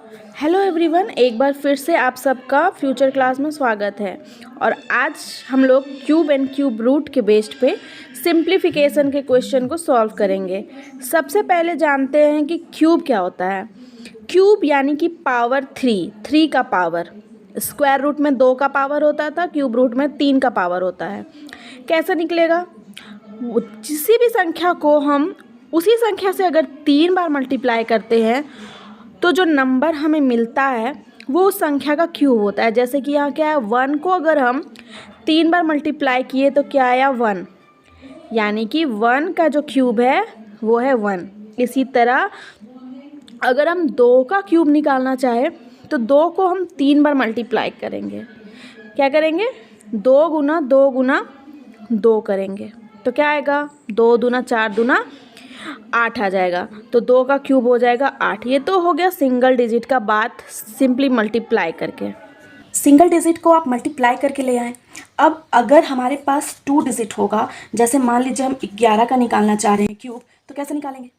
Hello everyone, एक बार फिर से आप सबका फ्यूचर क्लास में स्वागत है। और आज हम लोग क्यूब एंड क्यूब रूट के बेस्ड पे सिंप्लीफिकेशन के क्वेश्चन को सॉल्व करेंगे। सबसे पहले जानते हैं कि क्यूब क्या होता है। क्यूब यानी कि पावर थ्री का पावर। स्क्वायर रूट में 2 का पावर होता था, क्यूब रूट में 3 का पावर होता है। कैसे निकलेगा? किसी भी संख्या को हम उसी संख्या से अगर 3 बार मल्टीप्लाई करते हैं तो जो नंबर हमें मिलता है वो उस संख्या का क्यूब होता है। जैसे कि यहाँ क्या है, 1 को अगर हम 3 बार मल्टीप्लाई किए तो क्या आया, 1, यानी कि 1 का जो क्यूब है वो है 1। इसी तरह अगर हम 2 का क्यूब निकालना चाहें तो 2 को हम 3 बार मल्टीप्लाई करेंगे। क्या करेंगे? 2 गुना 2 गुना 2 करेंगे तो क्या आएगा, 2 दूना 4 दूना 8 आ जाएगा। तो 2 का क्यूब हो जाएगा 8। ये तो हो गया सिंगल डिजिट का बात, सिंपली मल्टीप्लाई करके। सिंगल डिजिट को आप मल्टीप्लाई करके ले आएँ। अब अगर हमारे पास 2 डिजिट होगा, जैसे मान लीजिए हम 11 का निकालना चाह रहे हैं क्यूब, तो कैसे निकालेंगे?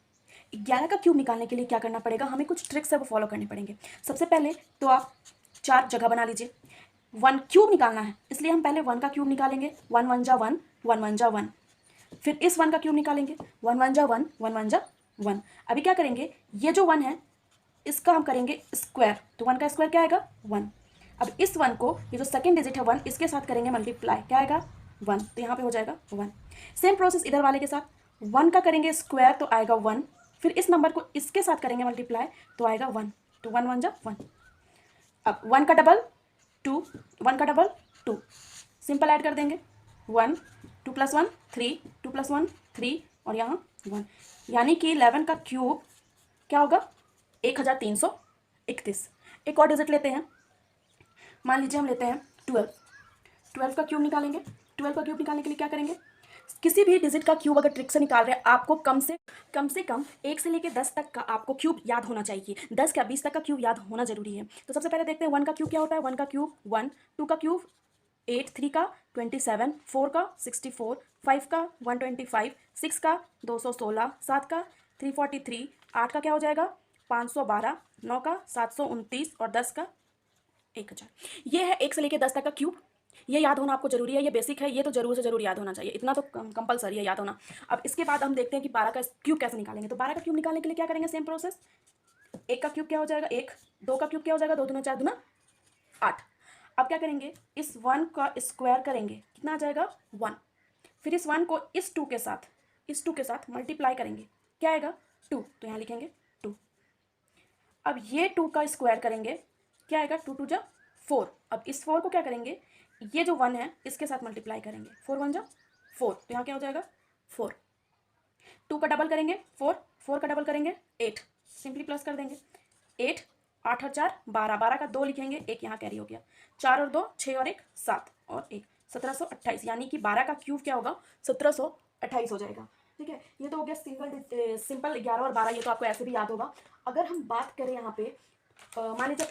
11 का क्यूब निकालने के लिए क्या करना पड़ेगा, हमें कुछ ट्रिक्स है वो फॉलो करने पड़ेंगे। सबसे पहले तो आप 4 जगह बना लीजिए। 1 क्यूब निकालना है, इसलिए हम पहले 1 का क्यूब निकालेंगे। 1 1 जा 1, 1 1 जा 1। फिर इस 1 का क्यूब निकालेंगे। 1 1 जा 1, 1 1 जा 1। अभी क्या करेंगे, ये जो 1 है इसका हम करेंगे स्क्वायर, तो 1 का स्क्वायर क्या आएगा, 1। अब इस 1 को, ये जो सेकंड डिजिट है 1, इसके साथ करेंगे मल्टीप्लाई, क्या आएगा, 1। तो यहाँ पे हो जाएगा 1। सेम प्रोसेस इधर वाले के साथ, 1 का करेंगे स्क्वायर तो आएगा 1। फिर इस नंबर को इसके साथ करेंगे मल्टीप्लाई तो आएगा 1। तो 1 1 जा 1। अब 1 का डबल 2, 1 का डबल 2, सिंपल ऐड कर देंगे। 1 2 + 1 3, 2 + 1 3 और यहाँ 1, यानी कि 11 का क्यूब क्या होगा, 1331। एक और डिजिट लेते हैं, मान लीजिए हम लेते हैं 12। 12 का क्यूब निकालेंगे। 12 का क्यूब निकालने के लिए क्या करेंगे, किसी भी डिजिट का क्यूब अगर ट्रिक से निकाल रहे हैं, आपको कम से कम 1 से लेकर 10 तक का आपको क्यूब याद होना चाहिए। 10 का 20 तक का क्यूब याद होना जरूरी है। तो सबसे पहले देखते हैं 1 का क्यूब क्या होता है। 1 का क्यूब 1, 2 का क्यूब 8, 3 का 27, 4 का 64, 5 का 125, 6 का 216, 7 का 343, 8 का क्या हो जाएगा 512, 9 का 729 और 10 का 1000। ये है 1 से लेकर 10 तक का क्यूब। ये याद होना आपको जरूरी है, ये बेसिक है, ये तो जरूर से जरूर याद होना चाहिए, इतना तो कंपलसरी है याद होना। अब इसके बाद हम देखते हैं कि 12 का क्यूब कैसे निकालेंगे। तो 12 का क्यूब निकालने के लिए क्या करेंगे, सेम प्रोसेस। 1 का क्यूब क्या हो जाएगा 1, 2 का क्यूब क्या हो जाएगा 2 दूना 4 दूना 8। अब क्या करेंगे, इस 1 का स्क्वायर करेंगे, कितना आ जाएगा 1। फिर इस 1 को इस 2 के साथ मल्टीप्लाई करेंगे, क्या आएगा 2, तो यहाँ लिखेंगे 2। अब ये 2 का स्क्वायर करेंगे, क्या आएगा 2 2 जा 4। अब इस 4 को क्या करेंगे, ये जो 1 है इसके साथ मल्टीप्लाई करेंगे, 4 1 जा 4, तो यहाँ क्या हो जाएगा 4। 2 का डबल करेंगे 4, 4 का डबल करेंगे 8, सिंपली प्लस कर देंगे 8, 8 और 4 12, 12 का 2 लिखेंगे, एक यहाँ कैरी हो गया, 4 और 2 6 और 1 7 और 1 1728, यानी कि 12 का क्यूब क्या होगा 1728 हो जाएगा। ठीक है, ये तो हो गया सिंपल 11 और 12, ये तो आपको ऐसे भी याद होगा। अगर हम बात करें यहाँ पे मान लीजिए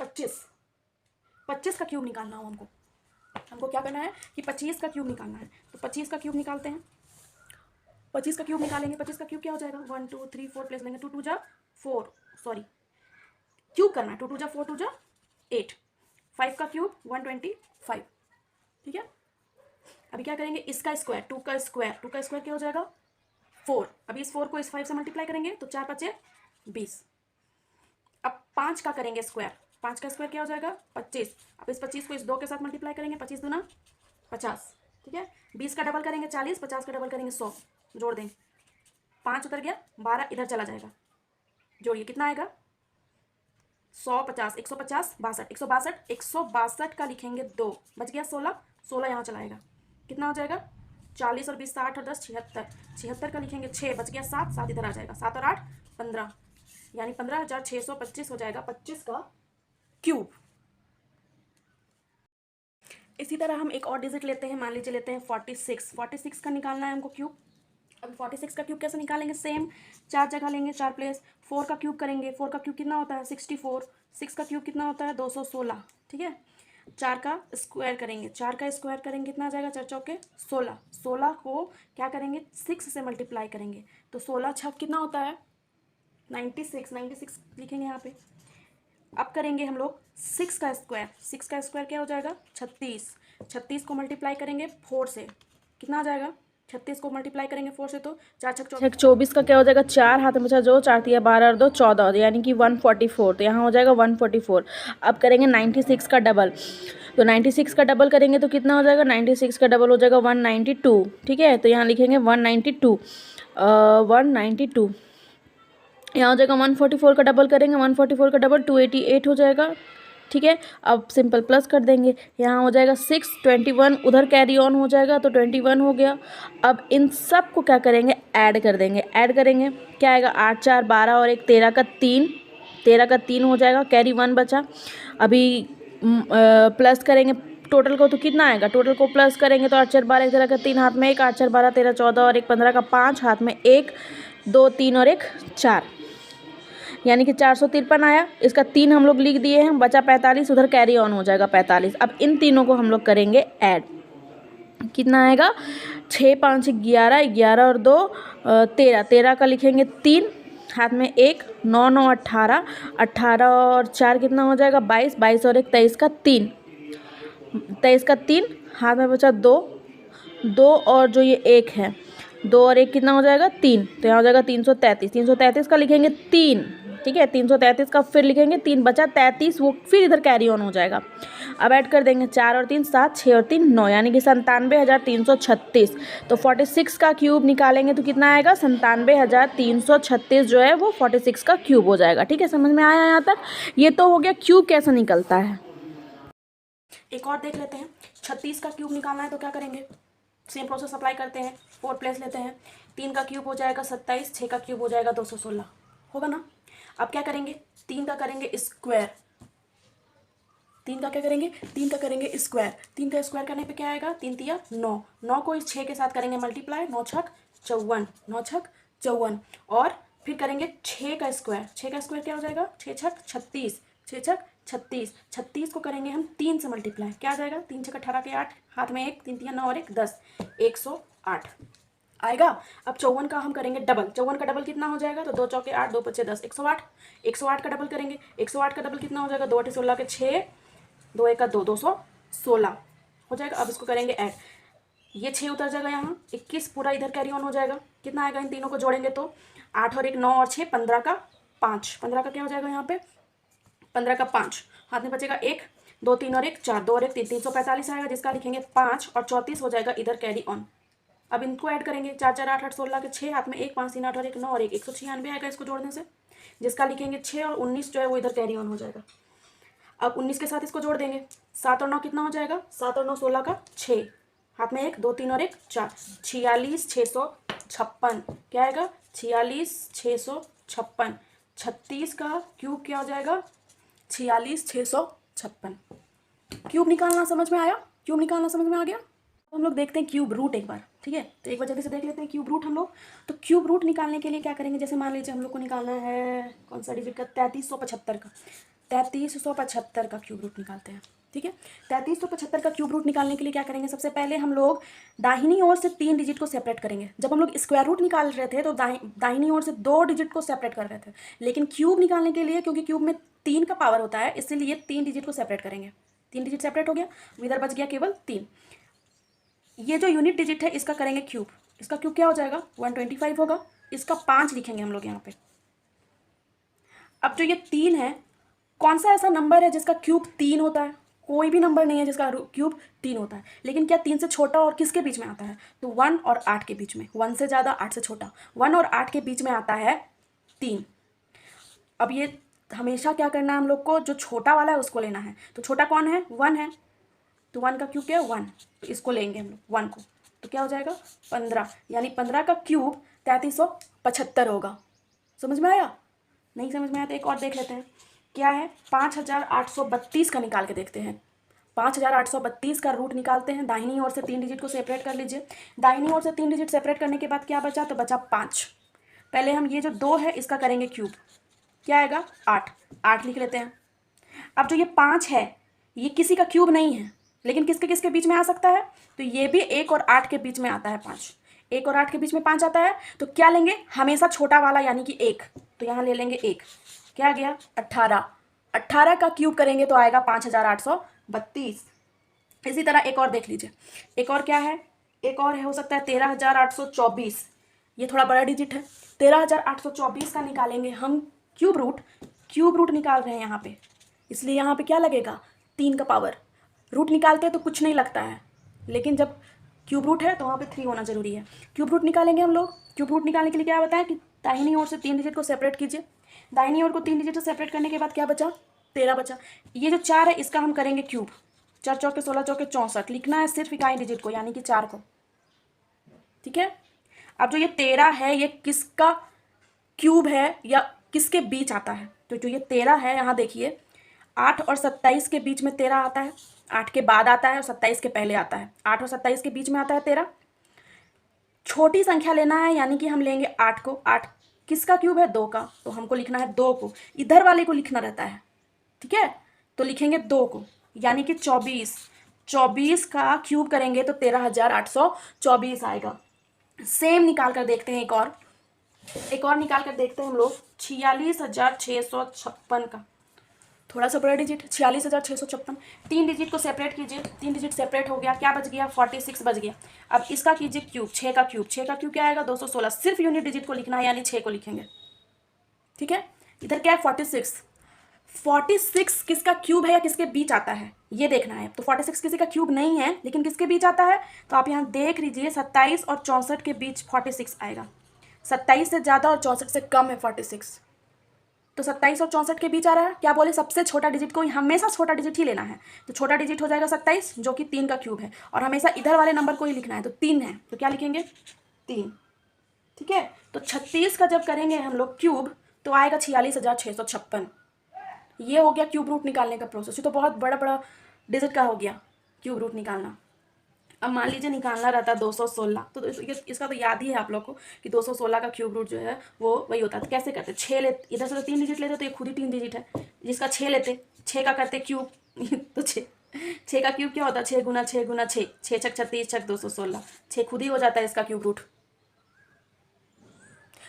25 का क्यूब निकालना हो हमको क्या करना है कि 25 का क्यूब निकालना है। तो 25 का क्यूब निकालते हैं। 25 का क्यूब निकालेंगे, 25 का क्यूब क्या हो जाएगा 1 2 3 4 प्लस लेंगे 2 2 जा 4, सॉरी क्यूब करना है, 2 2 जा 4 2 जा 8। 5 का क्यूब 125। ठीक है, अभी क्या करेंगे, इसका स्क्वायर 2 का स्क्वायर क्या हो जाएगा 4। अभी इस 4 को इस 5 से मल्टीप्लाई करेंगे तो 4 5 20। अब 5 का करेंगे स्क्वायर, 5 का स्क्वायर क्या हो जाएगा 25। अब इस 25 को इस 2 के साथ मल्टीप्लाई करेंगे, 25 दूना 50। ठीक है, 20 का डबल करेंगे 40, 50 का डबल करेंगे 100, जोड़ देंगे 5 उतर गया, 12 इधर चला जाएगा, जोड़िए कितना आएगा 150, 150 62, 162, 162 का लिखेंगे 2, बच गया 16, 16 यहाँ चलाएगा, कितना हो जाएगा 40 और 20 60 और 10 76, 76 का लिखेंगे 6, बच गया 7, 7 इधर आ जाएगा, 7 और 8 15, यानी 15,625 हो जाएगा 25 का क्यूब। इसी तरह हम एक और डिजिट लेते हैं, मान लीजिए लेते हैं 46 का निकालना है हमको क्यूब। अब 46 का क्यूब कैसे निकालेंगे, सेम 4 जगह लेंगे, 4 प्लेस। 4 का क्यूब करेंगे, 4 का क्यूब कितना होता है 64, 6 का क्यूब कितना होता है 216। ठीक है, 4 का स्क्वायर करेंगे, 4 का स्क्वायर करेंगे कितना आ जाएगा 4 चौके 16, 16 को क्या करेंगे 6 से मल्टीप्लाई करेंगे, तो 16 छक कितना होता है 96, 96 लिखेंगे यहाँ पे। अब करेंगे हम लोग 6 का स्क्वायर। 6 का स्क्वायर क्या हो जाएगा? 36। 36 को मल्टीप्लाई करेंगे 4 से, कितना आ जाएगा? 36 को मल्टीप्लाई करेंगे 4 से तो 4 छक 24। 24 का क्या हो जाएगा? 4 हाथ में बचा जो 4 तिया 12 और 2 14, यानी कि 144, तो यहाँ हो जाएगा 144। अब करेंगे 96 का डबल, तो 96 का डबल करेंगे तो कितना हो जाएगा? 96 का डबल हो जाएगा 192, ठीक है। तो यहाँ लिखेंगे 192, 192। यहाँ हो जाएगा 144 का डबल करेंगे, 144 का डबल 288 हो जाएगा, ठीक है। अब सिंपल प्लस कर देंगे, यहाँ हो जाएगा 6, 21 उधर कैरी ऑन हो जाएगा तो 21 हो गया। अब इन सब को क्या करेंगे? ऐड कर देंगे। ऐड करेंगे क्या आएगा? 8 4 12 और 1 13 का 3, 13 का 3 हो जाएगा, कैरी 1 बचा। अभी प्लस करेंगे टोटल को तो कितना आएगा? टोटल को प्लस करेंगे तो 8 4 12 1 13 का 3 हाथ में 1, 8 4 12 13 14 और 1 15 का 5 हाथ में 1 2 3 और 1 4, यानी कि 453 आया। इसका 3 हम लोग लिख दिए हैं, बचा 45, उधर कैरी ऑन हो जाएगा 45। अब इन तीनों को हम लोग करेंगे ऐड, कितना आएगा? 6 5 11, 11 और 2 13, 13 का लिखेंगे 3 हाथ में 1, 9 9 18, 18 और 4 कितना हो जाएगा? 22, 22 और 1 23 का 3, 23 का 3 हाथ में बचा 2, 2 और जो ये 1 है, 2 और 1 कितना हो जाएगा? 3, तो यहाँ हो जाएगा 333। 333 का लिखेंगे 3, ठीक है। 333 का फिर लिखेंगे 3, बचा 33, वो फिर इधर कैरी ऑन हो जाएगा। अब ऐड कर देंगे 4 और 3 7, 6 और 3 9, यानी कि 97,336। तो 46 का क्यूब निकालेंगे तो कितना आएगा? 97,336 जो है वो 46 का क्यूब हो जाएगा, ठीक है। समझ में आया यहाँ तक? ये तो हो गया क्यूब कैसे निकलता है। एक और देख लेते हैं। 36 का क्यूब निकालना है तो क्या करेंगे? सेम प्रोसेस अप्लाई करते हैं। 4 प्लेस लेते हैं, 3 का क्यूब हो जाएगा 27, 6 का क्यूब हो जाएगा 216, होगा ना। अब क्या करेंगे? 3 का करेंगे स्क्वायर। 3 का क्या करेंगे? 3 का करेंगे स्क्वायर। 3 का स्क्वायर करने पे क्या आएगा? 3 तिया 9, 9 को इस 6 के साथ करेंगे मल्टीप्लाई, 9 छक 54, 9 छक 54। और फिर करेंगे 6 का स्क्वायर। 6 का स्क्वायर क्या हो जाएगा? 6 छक 36, 6 छक 36। 36 को करेंगे हम 3 से मल्टीप्लाई, क्या आ जाएगा? 3 छक 18 के 8, हाथ में 1, 3 तिया 9 और 1 10, 108 आएगा। अब 54 का हम करेंगे डबल। 54 का डबल कितना हो जाएगा? तो 2 चौके 8, 2 पचे 10, 108। 108 का डबल करेंगे, 108 का डबल कितना हो जाएगा? 2 8 16 के 6, 2 1 का 2, 216 हो जाएगा। अब इसको करेंगे ऐड, ये 6 उतर जाएगा, यहाँ 21 पूरा इधर कैरी ऑन हो जाएगा। कितना आएगा? इन तीनों को जोड़ेंगे तो 8 और 1 9 और 6 15 का 5, 15 का क्या हो जाएगा? यहाँ पे 15 का 5, हाथ में बचेगा 1 2 3 और 1 4, 2 और 1 3, 345 आएगा, जिसका लिखेंगे 5 और 34 हो जाएगा इधर कैरी ऑन। अब इनको ऐड करेंगे, 4 4 8 8 16 के 6, हाथ में 1 5 3 8 और 1 9 और 1 196 आएगा इसको जोड़ने से, जिसका लिखेंगे 6 और 19 जो है वो इधर कैरी ऑन हो जाएगा। अब 19 के साथ इसको जोड़ देंगे, 7 और 9 कितना हो जाएगा? 7 और 9 16 का 6, हाथ में 1 2 3 और 1 4, 46 656 क्या आएगा? 46 656। 36 का क्यूब क्या हो जाएगा? 46 656। क्यूब निकालना समझ में आया? क्यूब निकालना समझ में आ गया? हम लोग देखते हैं क्यूब रूट एक बार, ठीक है। तो एक बार जल्दी से देख लेते हैं क्यूब रूट हम लोग। तो क्यूब रूट निकालने के लिए क्या करेंगे? जैसे मान लीजिए हम लोग को निकालना है कौन सा डिजिट का? 3375 का। 3375 का क्यूब रूट निकालते हैं, ठीक है। 3375 का क्यूब रूट निकालने के लिए क्या करेंगे? सबसे पहले हम लोग दाहिनी ओर से 3 डिजिट को सेपरेट करेंगे। जब हम लोग स्क्वायर रूट निकाल रहे थे तो दाहिनी ओर से 2 डिजिट को सेपरेट कर रहे थे, लेकिन क्यूब निकालने के लिए, क्योंकि क्यूब में 3 का पावर होता है, इसीलिए 3 डिजिट को सेपरेट करेंगे। 3 डिजिट सेपरेट हो गया, इधर बच गया केवल 3। ये जो यूनिट डिजिट है इसका करेंगे क्यूब। इसका क्यूब क्या हो जाएगा? 125 होगा। इसका 5 लिखेंगे हम लोग यहाँ पे। अब जो ये 3 है, कौन सा ऐसा नंबर है जिसका क्यूब 3 होता है? कोई भी नंबर नहीं है जिसका क्यूब 3 होता है। लेकिन क्या 3 से छोटा और किसके बीच में आता है? तो 1 और 8 के बीच में। 1 से ज़्यादा, 8 से छोटा। 1 और 8 के बीच में आता है 3। अब ये हमेशा क्या करना है हम लोग को? जो छोटा वाला है उसको लेना है। तो छोटा कौन है? 1 है। तो 1 का क्यूब क्या है? 1। तो इसको लेंगे हम लोग 1 को, तो क्या हो जाएगा? 15, यानी 15 का क्यूब 3375 होगा। समझ में आया? नहीं समझ में आया तो एक और देख लेते हैं, क्या है? 5832 का निकाल के देखते हैं। 5832 का रूट निकालते हैं। दाहिनी ओर से 3 डिजिट को सेपरेट कर लीजिए। दाहिनी ओर से 3 डिजिट सेपरेट करने के बाद क्या बचा? तो बचा 5। पहले हम ये जो 2 है इसका करेंगे क्यूब, क्या आएगा? 8। 8 लिख लेते हैं। अब जो ये 5 है ये किसी का क्यूब नहीं है, लेकिन किसके किसके बीच में आ सकता है? तो ये भी 1 और 8 के बीच में आता है 5। 1 और 8 के बीच में 5 आता है, तो क्या लेंगे? हमेशा छोटा वाला, यानी कि 1। तो यहाँ ले लेंगे 1। क्या आ गया? 18। 18 का क्यूब करेंगे तो आएगा 5832। इसी तरह एक और देख लीजिए, एक और क्या है, एक और है, हो सकता है 13824। ये थोड़ा बड़ा डिजिट है। 13824 का निकालेंगे हम क्यूब रूट। क्यूब रूट निकाल रहे हैं यहाँ पे, इसलिए यहाँ पे क्या लगेगा, 3 का पावर। रूट निकालते हैं तो कुछ नहीं लगता है, लेकिन जब क्यूब रूट है तो वहाँ पे 3 होना जरूरी है। क्यूब रूट निकालेंगे हम लोग। क्यूब रूट निकालने के लिए क्या बताया कि दाहिनी ओर से 3 डिजिट को सेपरेट कीजिए। दाहिनी ओर को 3 डिजिट से सेपरेट करने के बाद क्या बचा, 13 बचा। ये जो 4 है इसका हम करेंगे क्यूब। 4 चौके 16 चौके 64, लिखना है सिर्फ इकाई डिजिट को यानी कि 4 को। ठीक है, अब जो ये 13 है ये किसका क्यूब है या किसके बीच आता है, तो जो ये 13 है यहाँ देखिए 8 और 27 के बीच में 13 आता है, 8 के बाद आता है और 27 के पहले आता है। 8 और 27 के बीच में आता है 13। छोटी संख्या लेना है यानी कि हम लेंगे 8 को। 8 किसका क्यूब है, 2 का, तो हमको लिखना है 2 को। इधर वाले को लिखना रहता है, ठीक है, तो लिखेंगे 2 को यानी कि 24। 24 का क्यूब करेंगे तो 13824 आएगा। सेम निकाल कर देखते हैं, एक और निकाल कर देखते हैं हम लोग 46,656 का। थोड़ा सा बड़ा डिजिट 46,656। 3 डिजिट को सेपरेट कीजिए, 3 डिजिट सेपरेट हो गया, क्या बच गया, 46 बच गया। अब इसका कीजिए क्यूब, 6 का क्यूब। 6 का क्यूब क्या आएगा, 216। सिर्फ यूनिट डिजिट को लिखना है यानी 6 को लिखेंगे। ठीक है, इधर क्या है 46। 46 किसका क्यूब है या किसके बीच आता है ये देखना है। तो 46 किसी का क्यूब नहीं है लेकिन किसके बीच आता है, तो आप यहाँ देख लीजिए 27 और 64 के बीच 46 आएगा। 27 से ज़्यादा और 64 से कम है 46, तो 27 और 64 के बीच आ रहा है। क्या बोले, सबसे छोटा डिजिट को हमेशा छोटा डिजिट ही लेना है, तो छोटा डिजिट हो जाएगा 27 जो कि 3 का क्यूब है, और हमेशा इधर वाले नंबर को ही लिखना है, तो 3 है तो क्या लिखेंगे 3। ठीक है, तो 36 का जब करेंगे हम लोग क्यूब तो आएगा 46,656। ये हो गया क्यूब रूट निकालने का प्रोसेस। ये तो बहुत बड़ा बड़ा डिजिट का हो गया क्यूब रूट निकालना। अब मान लीजिए निकालना रहता है 216, तो इसका तो याद ही है आप लोग को कि 216 का क्यूब रूट जो है वो वही होता है। तो कैसे करते, 6 ले, इधर से तो 3 डिजिट लेते तो ये खुद ही 3 डिजिट है, जिसका 6 लेते, 6 का करते क्यूब तो 6 का क्यूब क्या होता है, 6 गुना 6 गुना 6, 6 छक 36 छक 216, 6 खुद ही हो जाता है इसका क्यूब रूट।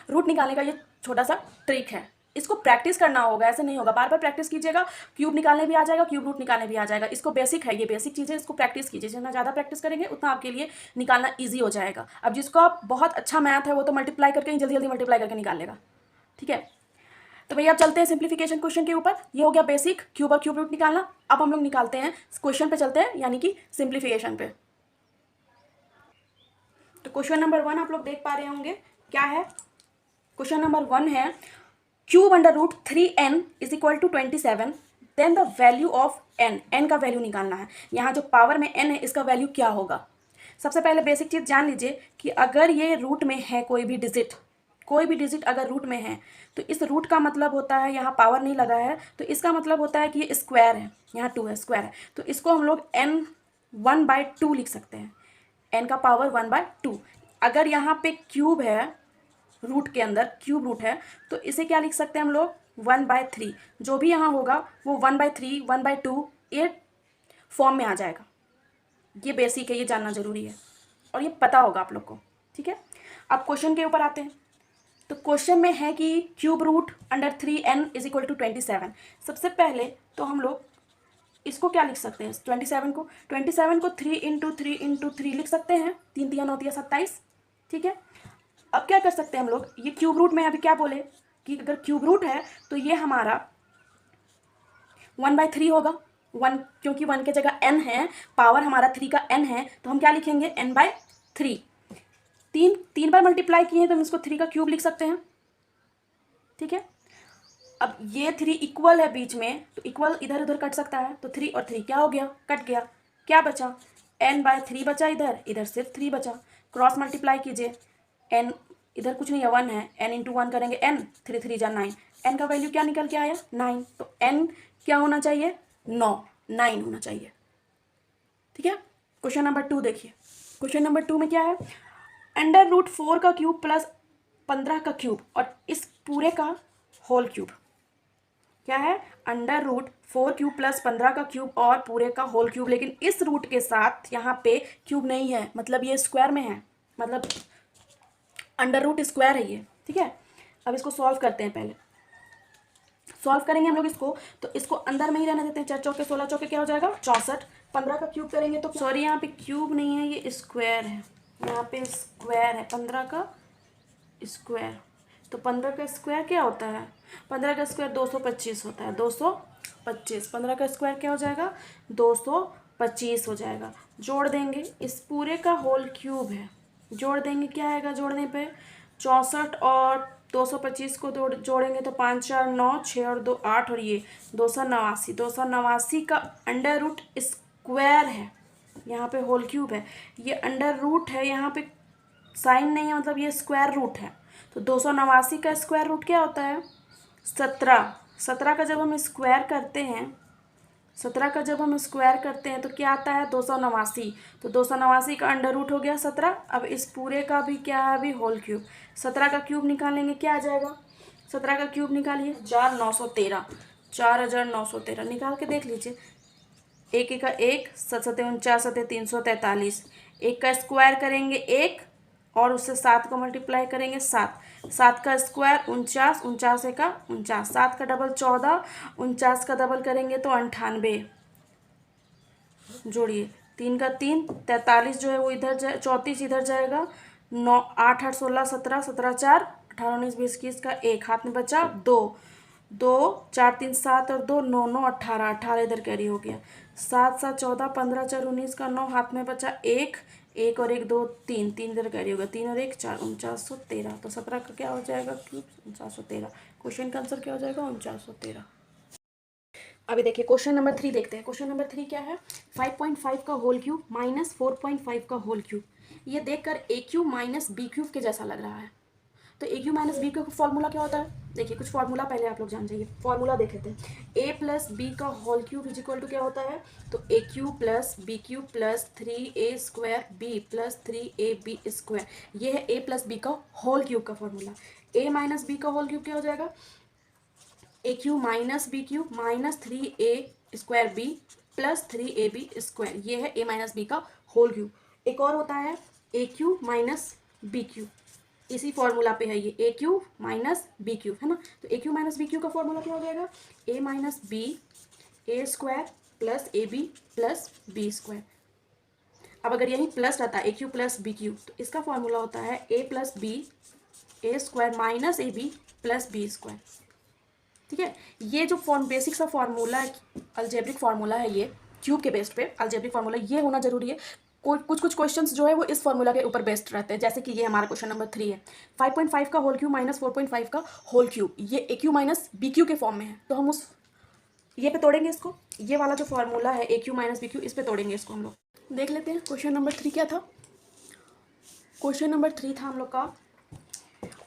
रूट निकालने का ये छोटा सा ट्रिक है, इसको प्रैक्टिस करना होगा, ऐसे नहीं होगा। बार बार प्रैक्टिस कीजिएगा, क्यूब निकालने भी आ जाएगा, क्यूब रूट निकालने भी आ जाएगा। इसको बेसिक है, ये बेसिक चीज़ है, इसको प्रैक्टिस कीजिए। जितना ज़्यादा प्रैक्टिस करेंगे उतना आपके लिए निकालना ईजी हो जाएगा। अब जिसको आप बहुत अच्छा मैथ है वो तो मल्टीप्लाई करके ही जल्दी जल्दी मल्टीप्लाई करके निकाल लेगा। ठीक है, तो भैया अब चलते हैं सिंप्लीफिकेशन क्वेश्चन के ऊपर। ये हो गया बेसिक क्यूब और क्यूब रूट निकालना। अब हम लोग निकालते हैं क्वेश्चन पे चलते हैं, यानी कि सिंप्लीफिकेशन पे। तो क्वेश्चन नंबर 1 आप लोग देख पा रहे होंगे क्या है। क्वेश्चन नंबर 1 है cube under root 3n is equal to 27, then the value of n। n का वैल्यू निकालना है। यहाँ जो पावर में n है इसका वैल्यू क्या होगा। सबसे पहले बेसिक चीज़ जान लीजिए कि अगर ये रूट में है कोई भी डिजिट अगर रूट में है तो इस रूट का मतलब होता है, यहाँ पावर नहीं लगा है तो इसका मतलब होता है कि ये स्क्वायर है, यहाँ 2 है, स्क्वायर है, तो इसको हम लोग n 1/2 लिख सकते हैं। n का पावर 1/2। अगर यहाँ पे क्यूब है, रूट के अंदर क्यूब रूट है, तो इसे क्या लिख सकते हैं हम लोग 1/3। जो भी यहाँ होगा वो 1/3 1/2 ये फॉर्म में आ जाएगा। ये बेसिक है, ये जानना जरूरी है और ये पता होगा आप लोग को। ठीक है, अब क्वेश्चन के ऊपर आते हैं। तो क्वेश्चन में है कि cube root under 3n is equal to 27। सबसे पहले तो हम लोग इसको क्या लिख सकते हैं, 27 को 3 × 3 × 3 लिख सकते हैं। 3 3 होती है 27। ठीक है, अब क्या कर सकते हैं हम लोग, ये क्यूब रूट में अभी क्या बोले कि अगर क्यूब रूट है तो ये हमारा 1/3 होगा। 1 क्योंकि 1 के जगह n है, पावर हमारा 3 का n है, तो हम क्या लिखेंगे n/3। 3 बार मल्टीप्लाई किए तो हम इसको 3 का क्यूब लिख सकते हैं। ठीक है, अब ये 3 इक्वल है बीच में, तो इक्वल इधर उधर कट सकता है, तो 3 और 3 क्या हो गया, कट गया। क्या बचा, n/3 बचा, इधर सिर्फ 3 बचा। क्रॉस मल्टीप्लाई कीजिए, n इधर कुछ नहीं है, 1 है, n × 1 करेंगे n, 3 3 जा 9, n का वैल्यू क्या निकल के आया 9, तो n क्या होना चाहिए 9 होना चाहिए। ठीक है, क्वेश्चन नंबर 2 देखिए। क्वेश्चन नंबर 2 में क्या है, अंडर रूट 4 का क्यूब प्लस 15 का क्यूब और इस पूरे का होल क्यूब। क्या है, अंडर रूट 4 क्यूब प्लस 15 का क्यूब और पूरे का होल क्यूब, लेकिन इस रूट के साथ यहाँ पे क्यूब नहीं है, मतलब ये स्क्वायर में है, मतलब अंडर रूट स्क्वायर है ये। ठीक है, अब इसको सॉल्व करते हैं पहले। सॉल्व करेंगे हम लोग इसको, तो इसको अंदर में ही रहने देते हैं। 4 चौके 16 चौके क्या हो जाएगा 64। 15 का क्यूब करेंगे तो सॉरी यहाँ पे क्यूब नहीं है, ये स्क्वायर है, यहाँ पे स्क्वायर है 15 का स्क्वायर। तो 15 का स्क्वायर क्या होता है, 15 का स्क्वायर 225 होता है, 225। 15 का स्क्वायर क्या हो जाएगा 225 हो जाएगा। जोड़ देंगे, इस पूरे का होल क्यूब है, जोड़ देंगे, क्या आएगा जोड़ने पे 64 और 225 को जोड़ेंगे तो 5 4 9 6 और 2 8 और ये 289। 289 का अंडर रूट स्क्वायर है, यहाँ पे होल क्यूब है, ये अंडर रूट है, यहाँ पे साइन नहीं है मतलब ये स्क्वायर रूट है। तो 289 का स्क्वायर रूट क्या होता है 17। 17 का जब हम स्क्वायर करते हैं, 17 का जब हम स्क्वायर करते हैं तो क्या आता है 289। तो 289 का अंडर रूट हो गया 17। अब इस पूरे का भी क्या है अभी होल क्यूब। 17 का क्यूब निकालेंगे क्या आ जाएगा, 17 का क्यूब निकालिए 4913, 4913 निकाल के देख लीजिए। एक एक का एक, 7 7 49 7 343। एक का स्क्वायर करेंगे एक और उससे 7 को मल्टीप्लाई करेंगे 7। 7 का स्क्वायर 49, 49 का 49, 7 का डबल 14, 49 का डबल करेंगे तो 98। जोड़िए 3 का 3 43 जो है वो इधर जाए, 34 इधर जाएगा, 9 8 8 16 17 17 4 18 19 20 21 का एक हाथ में बचा 2, 2 4 3 7 और 2 9 9 18, 18 इधर कैरी हो गया, 7 7 14 15 4 19 का 9 हाथ में बचा एक, एक और एक 2 3, 3 इधर कैरी होगा, 3 और 1 4, 4913। तो 17 का क्या हो जाएगा क्यूब 4913। क्वेश्चन का आंसर क्या हो जाएगा 4913। अभी देखिए क्वेश्चन नंबर 3 देखते हैं। क्वेश्चन नंबर 3 क्या है 5.5 का होल क्यूब माइनस 4.5 का होल क्यूब। ये देखकर A cube minus B cube के जैसा लग रहा है। तो ए क्यूब माइनस बी क्यूब का फॉर्मूला क्या होता है, देखिए कुछ फॉर्मूला पहले आप लोग जान जाइए, फॉर्मूला देख लेते हैं। ए प्लस बी का whole cube is equal to क्या होता है, तो ए cube plus b cube plus 3a square b plus 3ab square. ये है ए प्लस बी का होल क्यूब का फॉर्मूला। ए माइनस बी का होल क्यूब क्या हो जाएगा, a cube minus B cube minus 3a square b plus 3ab square. ये है ए माइनस बी का होल क्यूब। एक और होता है a cube minus B cube, इसी फॉर्मूला पे है ये a cube minus B cube, है ना। तो ए क्यूब माइनस बी क्यूब का फॉर्मूला क्या हो जाएगा, a minus b a square plus A b plus B square. अब अगर यही प्लस रहता है a cube plus b cube, तो इसका फॉर्मूला होता है a plus b a square minus a b plus B square. ठीक है, ये जो बेसिक सा फॉर्मूला है, अलजेब्रिक फार्मूला है, ये क्यूब के बेस पे अलजेब्रिक फार्मूला ये होना जरूरी है। कुछ क्वेश्चंस जो है वो इस फॉर्मूला के ऊपर बेस्ड रहते हैं, जैसे कि ये हमारा क्वेश्चन नंबर 3 है। 5.5 का होल क्यूब माइनस 4.5 का होल क्यूब, ये ए क्यू माइनस बी क्यू के फॉर्म में है। तो हम उस ये पे तोड़ेंगे इसको, ये वाला जो फॉर्मूला है a cube minus b Q, इस पे तोड़ेंगे इसको। हम लोग देख लेते हैं क्वेश्चन नंबर 3 क्या था। क्वेश्चन नंबर 3 था हम लोग का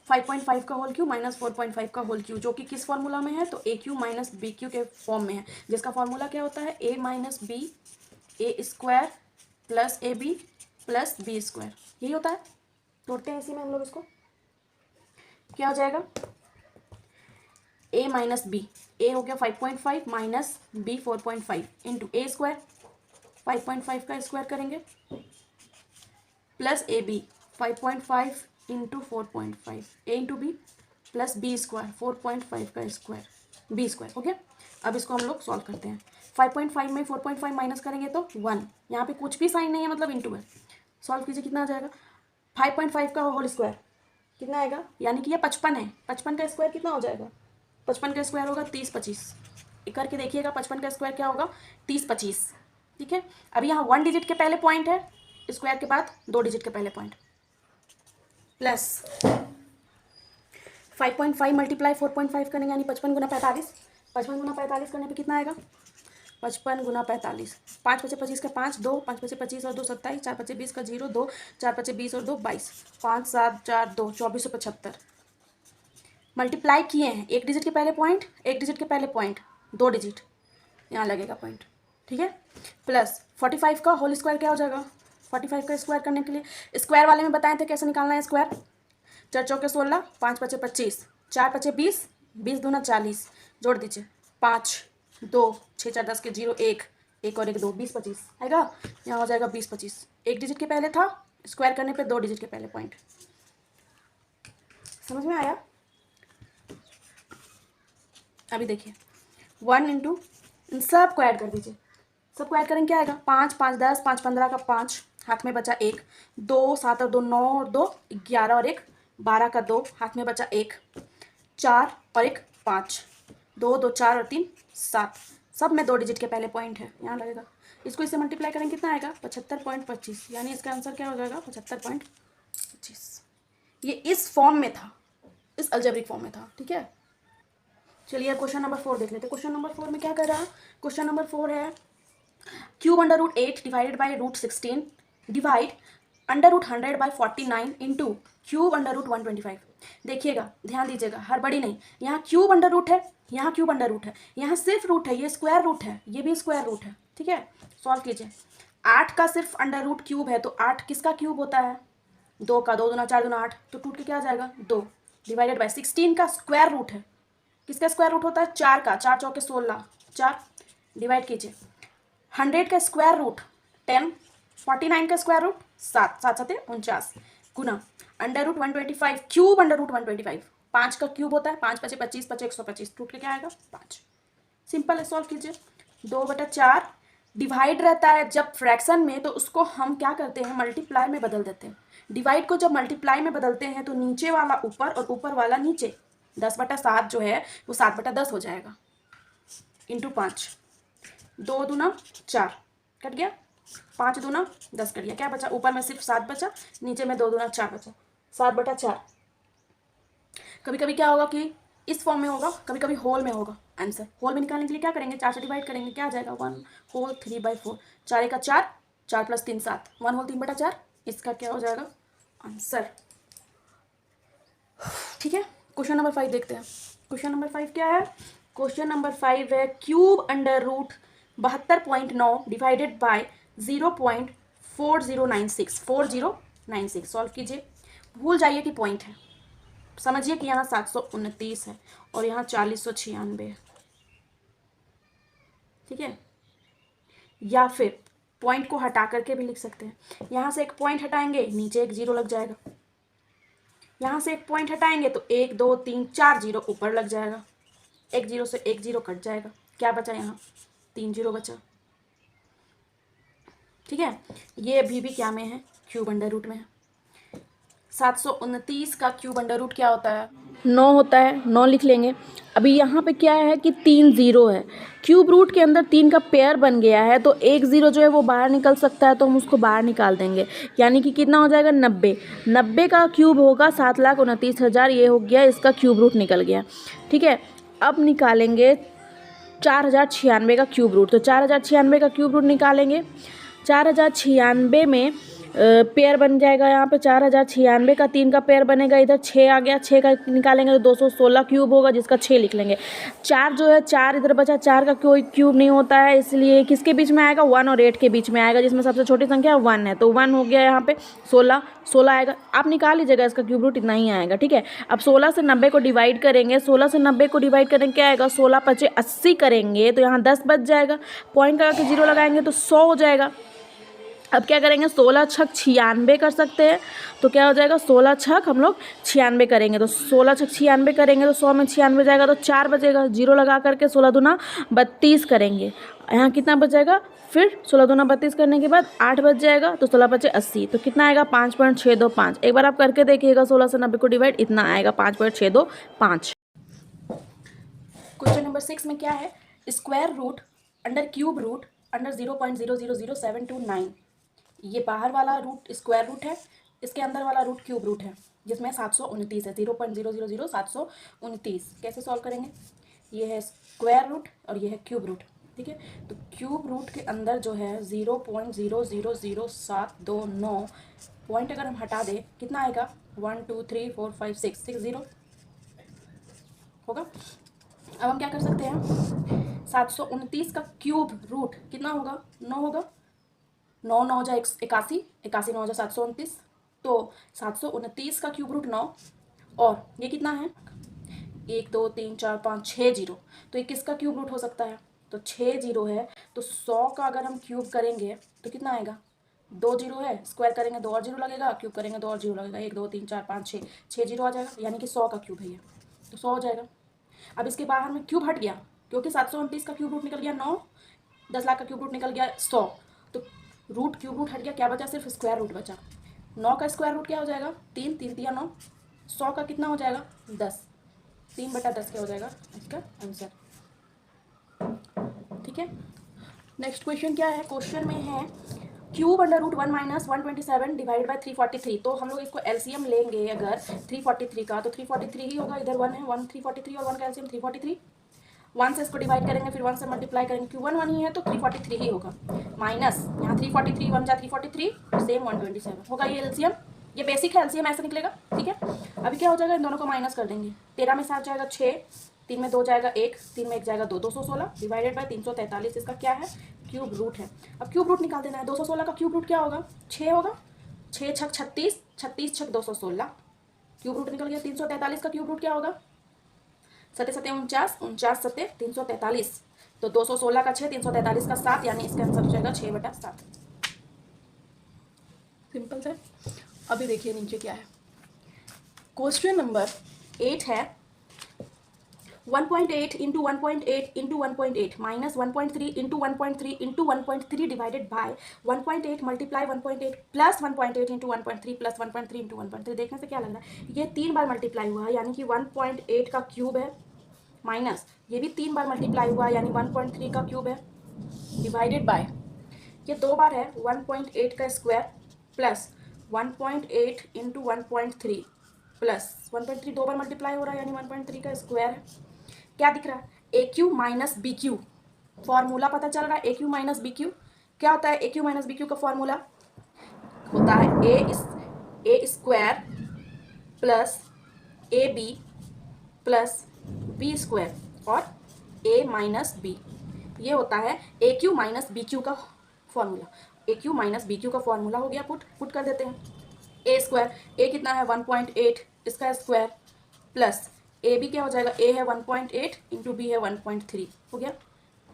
5.5 का होल क्यूब माइनस 4.5 का होल क्यूब, जो कि किस फॉर्मूला में है, तो a cube minus b cube के फॉर्म में है, जिसका फॉर्मूला क्या होता है a minus b a square plus A b plus B square. यही होता है, तोड़ते हैं इसी में हम लोग इसको। क्या हो जाएगा ए माइनस बी, ए हो गया 5.5 minus B 4.5 into A square 5.5 का स्क्वायर करेंगे plus A B 5.5 into 4.5 A into B plus B square 4.5 का स्क्वायर बी स्क्वायर। ओके, अब इसको हम लोग सॉल्व करते हैं। 5.5 में 4.5 माइनस करेंगे तो 1, यहाँ पे कुछ भी साइन नहीं है मतलब इंटू है। सॉल्व कीजिए, कितना आ जाएगा 5.5 का होल स्क्वायर कितना आएगा, यानी कि ये 55 है, 55 का स्क्वायर कितना हो जाएगा, 55 का स्क्वायर होगा 30 25। एक करके देखिएगा 55 का स्क्वायर क्या होगा 30 25। ठीक है, अब यहाँ 1 डिजिट के पहले पॉइंट है, स्क्वायर के बाद 2 डिजिट के पहले पॉइंट, प्लस 5.5 मल्टीप्लाई 4.5 करेंगे यानी 55 गुना 45। 55 गुना 45 करने पे कितना आएगा 55 गुना 45, 5 बचे 25 का 5 2, 5 बचे 25 और 2 27, 4 बचे 20 का 0 2, 4 बचे 20 और 2 22, 5 7 4 2 2475। मल्टीप्लाई किए हैं, एक डिजिट के पहले पॉइंट, एक डिजिट के पहले पॉइंट, 2 डिजिट यहाँ लगेगा पॉइंट। ठीक है, प्लस 45 का होल स्क्वायर क्या हो जाएगा, 45 का स्क्वायर करने के लिए स्क्वायर वाले में बताए थे कैसे निकालना है स्क्वायर। 4 चौके 16, 5 बचे 25, 4 बचे 20, 20 दूना 40, जोड़ दीजिए 5 2 6 4 10 के 0 1, 1 और 1 2, 20 25 आएगा, यहाँ हो जाएगा 20 25। एक डिजिट के पहले था, स्क्वायर करने पे 2 डिजिट के पहले पॉइंट। समझ में आया। अभी देखिए 1 इंटू, इन सबको ऐड कर दीजिए, सबको ऐड करेंगे क्या आएगा, 5 5 10 5 15 का 5, हाथ में बचा 1, 2 7 और 2 9 और 2 11 और 1 12 का 2, हाथ में बचा 1, 4 और 1 5, 2 2 4 और 3 7, सब में 2 डिजिट के पहले पॉइंट है, यहाँ लगेगा। इसको इससे मल्टीप्लाई करेंगे कितना आएगा, 75.25, यानी इसका आंसर क्या हो जाएगा, 75.25। ये इस फॉर्म में था, इस अलजेब्रिक फॉर्म में था, ठीक है। चलिए क्वेश्चन नंबर 4 देख लेते हैं। क्वेश्चन नंबर 4 में क्या कर रहा है, क्वेश्चन नंबर 4 है cube under root 8 divided by root 16 divide under root 100 by 49 into cube under root 125। देखिएगा, ध्यान दीजिएगा, हड़बड़ी नहीं, यहाँ क्यूब अंडर रूट है, यहाँ क्यूब अंडर रूट है, यहाँ सिर्फ रूट है, ये स्क्वायर रूट है, ये भी स्क्वायर रूट है, ठीक है। सॉल्व कीजिए। 8 का सिर्फ अंडर रूट क्यूब है, तो 8 किसका क्यूब होता है, 2 का, 2 दूना 4 दूना 8, तो टूट के क्या आ जाएगा 2, डिवाइडेड बाई 16 का स्क्वायर रूट है, किसका स्क्वायर रूट होता है 4 का, 4 चौके 16, 4 डिवाइड कीजिए। 100 का स्क्वायर रूट 10, 49 का स्क्वायर रूट 7, 7 7 49 गुना under root 125 cube under root 125, 5 का क्यूब होता है, 5 5 25 5 125, टूट के क्या आएगा 5। सिंपल है, सॉल्व कीजिए। 2/4 डिवाइड रहता है जब फ्रैक्शन में, तो उसको हम क्या करते हैं, मल्टीप्लाई में बदल देते हैं। डिवाइड को जब मल्टीप्लाई में बदलते हैं तो नीचे वाला ऊपर और ऊपर वाला नीचे, 10/7 जो है वो 7/10 हो जाएगा, इंटू 5, 2 दूना 4 कट गया, 5 दूना 10 कट गया, क्या बचा, ऊपर में सिर्फ 7 बचा, नीचे में 2 दूना 4 बचा, 7/4। कभी कभी क्या होगा कि इस फॉर्म में होगा, कभी कभी होल में होगा। आंसर होल में निकालने के लिए क्या करेंगे, 4 से डिवाइड करेंगे, क्या आ जाएगा 1 होल 3/4, 4 का 4, 4 + 3 7, 1 होल 3/4, इसका क्या हो जाएगा आंसर, ठीक है। क्वेश्चन नंबर 5 देखते हैं। क्वेश्चन नंबर 5 क्या है, क्वेश्चन नंबर 5 है cube under root 72.9 divided by 0.4096 solve कीजिए। भूल जाइए कि पॉइंट है, समझिए कि यहाँ 729 है और यहाँ 4096 है, ठीक है। या फिर पॉइंट को हटा करके भी लिख सकते हैं, यहाँ से एक पॉइंट हटाएंगे, नीचे एक 0 लग जाएगा, यहाँ से एक पॉइंट हटाएंगे तो 1 2 3 4 0 ऊपर लग जाएगा, एक 0 से एक 0 कट जाएगा, क्या बचा यहाँ 3 0 बचा, ठीक है। ये अभी भी क्या में है, क्यूब अंडर रूट में है। 729 का क्यूब अंडर रूट क्या होता है, 9 होता है, 9 लिख लेंगे। अभी यहाँ पे क्या है कि 3 0 है, क्यूब रूट के अंदर 3 का पेयर बन गया है, तो एक 0 जो है वो बाहर निकल सकता है, तो हम उसको बाहर निकाल देंगे, यानी कि कितना हो जाएगा 90। 90 का क्यूब होगा 7,29,000, ये हो गया, इसका क्यूब रूट निकल गया, ठीक है। अब निकालेंगे 4096 का क्यूब रूट, तो 4096 का क्यूब रूट निकालेंगे। 4096 में पेयर बन जाएगा, यहाँ पे 4096 का 3 का पेयर बनेगा, इधर 6 आ गया, 6 का निकालेंगे तो 216 क्यूब होगा, जिसका 6 लिख लेंगे। 4 जो है 4 इधर बचा, 4 का कोई क्यूब नहीं होता है, इसलिए किसके बीच में आएगा 1 और 8 के बीच में आएगा, जिसमें सबसे छोटी संख्या 1 है, तो 1 हो गया, यहाँ पे 16 आएगा। आप निकाल लीजिएगा, इसका क्यूब रूट इतना ही आएगा, ठीक है। अब 16 से 90 को डिवाइड करेंगे, 16 से 90 को डिवाइड करेंगे क्या आएगा, 16 × 5 = 80 करेंगे तो यहाँ 10 बच जाएगा, पॉइंट लगा के 0 लगाएंगे तो 100 हो जाएगा। अब क्या करेंगे, 16 × 6 = 96 कर सकते हैं, तो क्या हो जाएगा 16 × हम लोग 96 करेंगे, तो 16 × 96 करेंगे तो 100 में 96 जाएगा, तो 4 बचेगा, 0 लगा करके 16 दूना 32 करेंगे, यहाँ कितना बच जाएगा, फिर 16 दूना 32 करने के बाद 8 बच जाएगा, तो 16 × 5 = 80, तो कितना आएगा 5.625। एक बार आप करके देखिएगा, 16 से 90 को डिवाइड, इतना आएगा 5.625। क्वेश्चन नंबर 6 में क्या है, square root under cube root under 0.000729, ये बाहर वाला रूट स्क्वायर रूट है, इसके अंदर वाला रूट क्यूब रूट है, जिसमें 729 है, 0.000729। कैसे सॉल्व करेंगे, ये है स्क्वायर रूट और ये है क्यूब रूट, ठीक है। तो क्यूब रूट के अंदर जो है 0.000729, पॉइंट अगर हम हटा दें कितना आएगा, 1 2 3 4 5 6 0 होगा। अब हम क्या कर सकते हैं, 729 का क्यूब रूट कितना होगा, 9 होगा, 9 9 जा 81, 81 9 जा 729, तो 729 का क्यूब रूट 9, और ये कितना है 1 2 3 4 5 6 0, तो ये किसका क्यूब रूट हो सकता है, तो 6 0 है, तो 100 का अगर हम क्यूब करेंगे तो कितना आएगा, 2 0 है, स्क्वायर करेंगे 2 और 0 लगेगा, क्यूब करेंगे 2 और 0 लगेगा, 1 2 3 4 5 6 0 आ जाएगा, यानी कि 100 का क्यूब है ये, तो 100 हो जाएगा। अब इसके बाहर में क्यूब हट गया, क्योंकि 729 का क्यूब रूट निकल गया 9, 10 लाख का क्यूब रूट निकल गया 100, तो रूट क्यूब रूट हट गया, क्या बचा, सिर्फ स्क्वायर रूट बचा। 9 का स्क्वायर रूट क्या हो जाएगा, 3, 3 तिया 9, 100 का कितना हो जाएगा 10, 3/10 क्या हो जाएगा इसका आंसर। ठीक है, नेक्स्ट क्वेश्चन क्या है, क्वेश्चन में है cube under root 1 minus 127 divide by 343। तो हम लोग इसको एलसीएम लेंगे अगर 343 का, तो 343 ही होगा, इधर 1 है, 1 343 और 1 का एलसीएम 343। 1 से इसको डिवाइड करेंगे, फिर 1 से मल्टीप्लाई करेंगे, क्यों 1 1 ही है तो 343 ही होगा, माइनस यहाँ 343 1 जा 343 सेम 127 होगा, ये एलसीएम, ये बेसिक है, एलसीएम ऐसा निकलेगा। ठीक है, अभी क्या हो जाएगा, इन दोनों को माइनस कर देंगे, 13 में 7 जाएगा 6, 3 में 2 जाएगा 1, 3 में 1 जाएगा 2, 216 डिवाइडेड बाई 343, इसका क्या है, क्यूब रूट है। अब क्यूब रूट निकाल देना है, 216 का क्यूब रूट क्या होगा, 6 होगा, 6 छक 36, 36 छक 216, क्यूब रूट निकल गया। 343 का क्यूब रूट क्या होगा, 7 7 49, 49 7 343, तो 216 का 6, 343 का 7, यानी इसका आंसर हो जाएगा 6/7। सिंपल से। अभी देखिए नीचे क्या है, क्वेश्चन नंबर 8 है 1.8 into 1.8 into 1.8 minus 1.3 into 1.3 into 1.3 divided by 1.8 multiply 1.8 plus 1.8 into 1.3 plus 1.3 into 1.3। देखने से क्या लग रहा है, ये 3 बार मल्टीप्लाई हुआ है, यानी कि 1.8 का क्यूब है, माइनस ये भी 3 बार मल्टीप्लाई हुआ है, यानी 1.3 का क्यूब है, डिवाइडेड बाय ये 2 बार है 1.8 का स्क्वायर प्लस 1.8 इंटू 1.3 प्लस 1.3 2 बार मल्टीप्लाई हो रहा है, यानी 1.3 का स्क्वायर है। क्या दिख रहा है, a cube minus b cube, formula पता चल रहा है, a cube minus b cube क्या होता है, a cube minus b cube का फॉर्मूला होता है a square plus A b plus B square और ए माइनस बी, ये होता है a cube minus b cube का formula. A cube minus b cube का फॉर्मूला हो गया, पुट कर देते हैं, ए स्क्वायर, ए कितना है 1.8 इसका स्क्वायर प्लस ए बी क्या हो जाएगा, ए है 1.8 इंटू बी है 1.3 हो गया,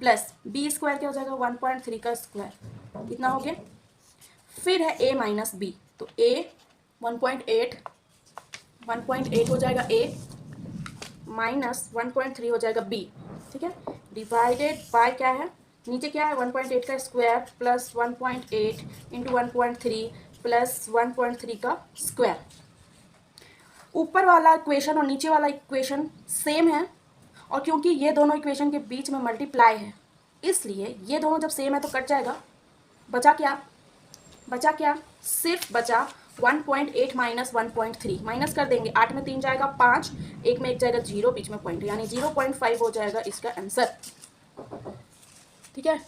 प्लस बी स्क्वायर क्या हो जाएगा 1.3 का स्क्वायर, इतना हो गया। फिर है ए माइनस बी, तो ए 1.8 हो जाएगा ए माइनस 1.3 हो जाएगा बी। ठीक है, डिवाइडेड बाय क्या है, नीचे क्या है 1.8 का स्क्वायर प्लस 1.8 इंटू 1.3 प्लस 1.3 का स्क्वायर। ऊपर वाला इक्वेशन और नीचे वाला इक्वेशन सेम है, और क्योंकि ये दोनों इक्वेशन के बीच में मल्टीप्लाई है, इसलिए ये दोनों जब सेम है तो कट जाएगा, बचा क्या, सिर्फ बचा 1.8 माइनस 1.3, माइनस कर देंगे, 8 में 3 जाएगा 5, 1 में 1 जाएगा 0, बीच में पॉइंट, यानी 0.5 हो जाएगा इसका आंसर। ठीक है,